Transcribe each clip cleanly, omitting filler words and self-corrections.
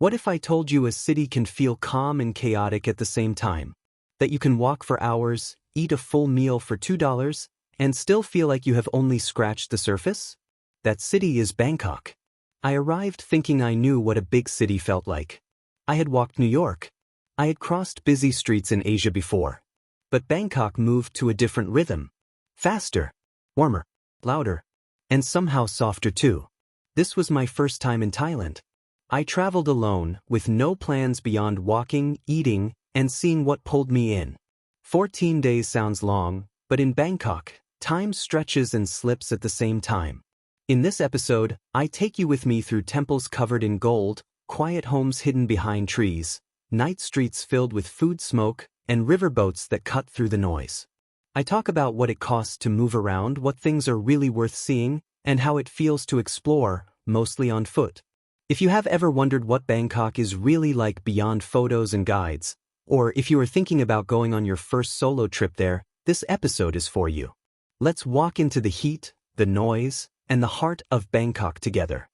What if I told you a city can feel calm and chaotic at the same time? That you can walk for hours, eat a full meal for $2, and still feel like you have only scratched the surface? That city is Bangkok. I arrived thinking I knew what a big city felt like. I had walked New York. I had crossed busy streets in Asia before. But Bangkok moved to a different rhythm. Faster, warmer, louder, and somehow softer too. This was my first time in Thailand. I traveled alone, with no plans beyond walking, eating, and seeing what pulled me in. 14 days sounds long, but in Bangkok, time stretches and slips at the same time. In this episode, I take you with me through temples covered in gold, quiet homes hidden behind trees, night streets filled with food smoke, and riverboats that cut through the noise. I talk about what it costs to move around, what things are really worth seeing, and how it feels to explore, mostly on foot. If you have ever wondered what Bangkok is really like beyond photos and guides, or if you are thinking about going on your first solo trip there, this episode is for you. Let's walk into the heat, the noise, and the heart of Bangkok together.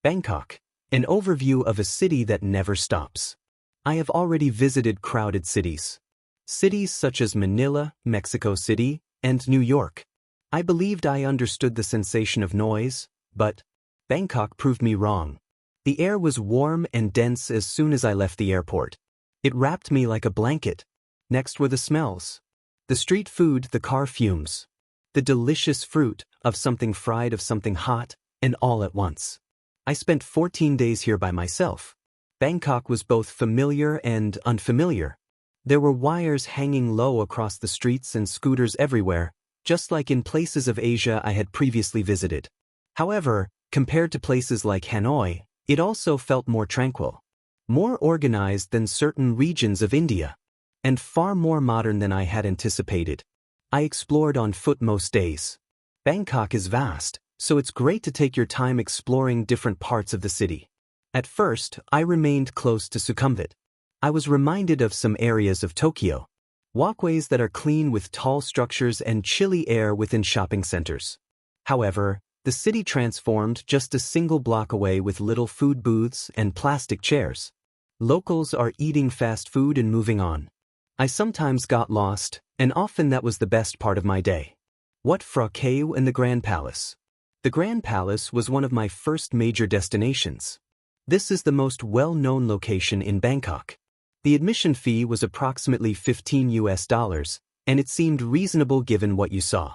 Bangkok, an overview of a city that never stops. I have already visited crowded cities. Cities such as Manila, Mexico City, and New York. I believed I understood the sensation of noise, but Bangkok proved me wrong. The air was warm and dense as soon as I left the airport. It wrapped me like a blanket. Next were the smells. The street food, the car fumes. The delicious fruit, of something fried, of something hot, and all at once. I spent 14 days here by myself. Bangkok was both familiar and unfamiliar. There were wires hanging low across the streets and scooters everywhere, just like in places of Asia I had previously visited. However, compared to places like Hanoi, it also felt more tranquil, more organized than certain regions of India, and far more modern than I had anticipated. I explored on foot most days. Bangkok is vast, so it's great to take your time exploring different parts of the city. At first, I remained close to Sukhumvit. I was reminded of some areas of Tokyo. Walkways that are clean with tall structures and chilly air within shopping centers. However, the city transformed just a single block away with little food booths and plastic chairs. Locals are eating fast food and moving on. I sometimes got lost, and often that was the best part of my day. Wat Phra Kaew and the Grand Palace. The Grand Palace was one of my first major destinations. This is the most well-known location in Bangkok. The admission fee was approximately $15, and it seemed reasonable given what you saw.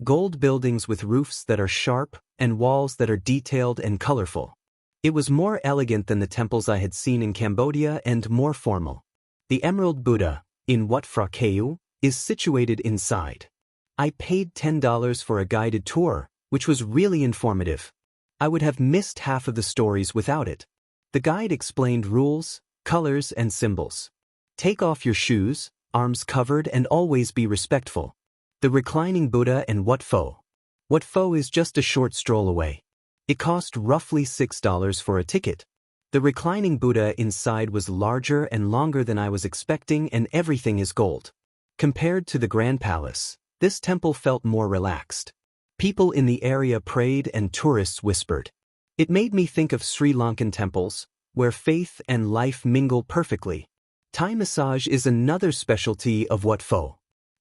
Gold buildings with roofs that are sharp and walls that are detailed and colorful. It was more elegant than the temples I had seen in Cambodia and more formal. The Emerald Buddha, in Wat Phra Kaew, is situated inside. I paid $10 for a guided tour, which was really informative. I would have missed half of the stories without it. The guide explained rules, colors, and symbols. Take off your shoes, arms covered, and always be respectful. The reclining Buddha and Wat Pho. Wat Pho is just a short stroll away. It cost roughly $6 for a ticket. The reclining Buddha inside was larger and longer than I was expecting, and everything is gold. Compared to the Grand Palace, this temple felt more relaxed. People in the area prayed and tourists whispered. It made me think of Sri Lankan temples, where faith and life mingle perfectly. Thai massage is another specialty of Wat Pho.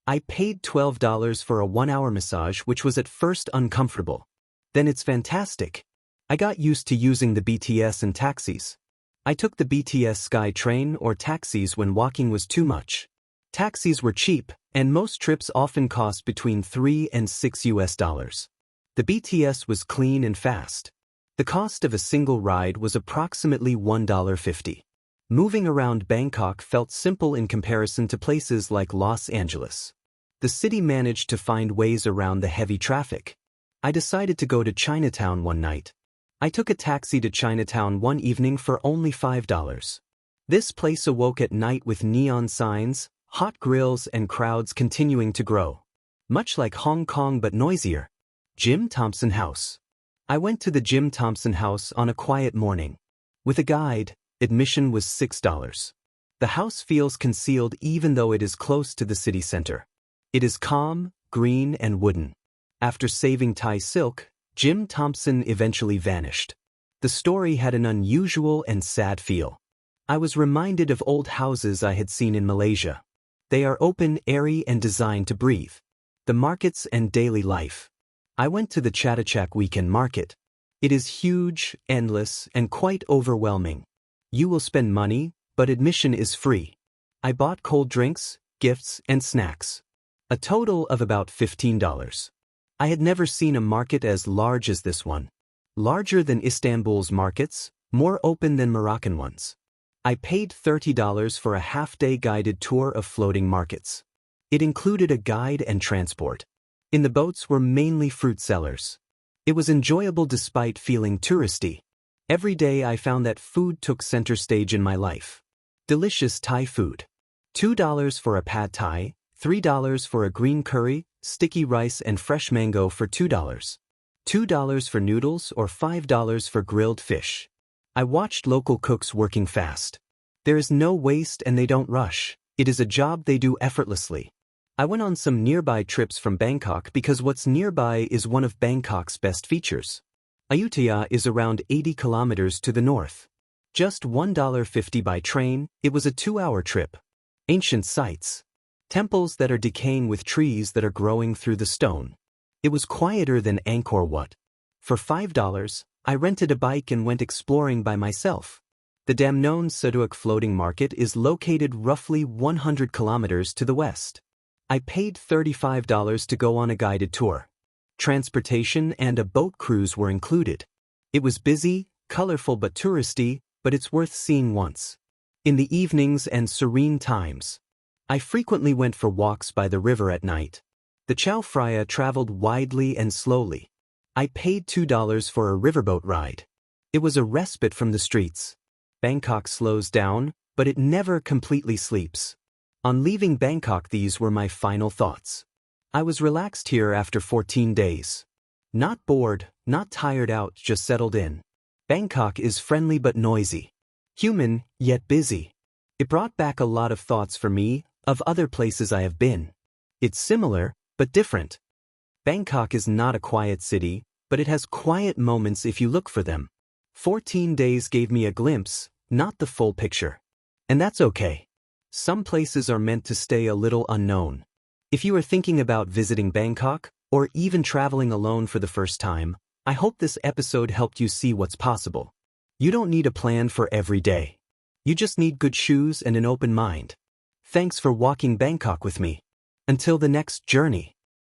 I paid $12 for a 1-hour massage, which was at first uncomfortable. Then it's fantastic. I got used to using the BTS and taxis. I took the BTS Sky Train or taxis when walking was too much. Taxis were cheap, and most trips often cost between $3 and $6. The BTS was clean and fast. The cost of a single ride was approximately $1.50. Moving around Bangkok felt simple in comparison to places like Los Angeles. The city managed to find ways around the heavy traffic. I decided to go to Chinatown one night. I took a taxi to Chinatown one evening for only $5. This place awoke at night with neon signs, hot grills, and crowds continuing to grow. Much like Hong Kong but noisier. Jim Thompson House. I went to the Jim Thompson House on a quiet morning. With a guide, admission was $6. The house feels concealed even though it is close to the city center. It is calm, green, and wooden. After saving Thai silk, Jim Thompson eventually vanished. The story had an unusual and sad feel. I was reminded of old houses I had seen in Malaysia. They are open, airy, and designed to breathe. The markets and daily life. I went to the Chatuchak weekend market. It is huge, endless, and quite overwhelming. You will spend money, but admission is free. I bought cold drinks, gifts, and snacks. A total of about $15. I had never seen a market as large as this one. Larger than Istanbul's markets, more open than Moroccan ones. I paid $30 for a half-day guided tour of floating markets. It included a guide and transport. In the boats were mainly fruit sellers. It was enjoyable despite feeling touristy. Every day I found that food took center stage in my life. Delicious Thai food. $2 for a pad Thai, $3 for a green curry, sticky rice and fresh mango for $2. $2 for noodles or $5 for grilled fish. I watched local cooks working fast. There is no waste and they don't rush. It is a job they do effortlessly. I went on some nearby trips from Bangkok because what's nearby is one of Bangkok's best features. Ayutthaya is around 80 kilometers to the north. Just $1.50 by train, it was a 2-hour trip. Ancient sites. Temples that are decaying with trees that are growing through the stone. It was quieter than Angkor Wat. For $5, I rented a bike and went exploring by myself. The Damnon Saduak floating market is located roughly 100 kilometers to the west. I paid $35 to go on a guided tour. Transportation and a boat cruise were included. It was busy, colorful but touristy, but it's worth seeing once. In the evenings and serene times, I frequently went for walks by the river at night. The Chao Phraya traveled widely and slowly. I paid $2 for a riverboat ride. It was a respite from the streets. Bangkok slows down, but it never completely sleeps. On leaving Bangkok, these were my final thoughts. I was relaxed here after 14 days. Not bored, not tired out, just settled in. Bangkok is friendly but noisy. Human, yet busy. It brought back a lot of thoughts for me, of other places I have been. It's similar, but different. Bangkok is not a quiet city, but it has quiet moments if you look for them. 14 days gave me a glimpse, not the full picture. And that's okay. Some places are meant to stay a little unknown. If you are thinking about visiting Bangkok, or even traveling alone for the first time, I hope this episode helped you see what's possible. You don't need a plan for every day. You just need good shoes and an open mind. Thanks for walking Bangkok with me. Until the next journey.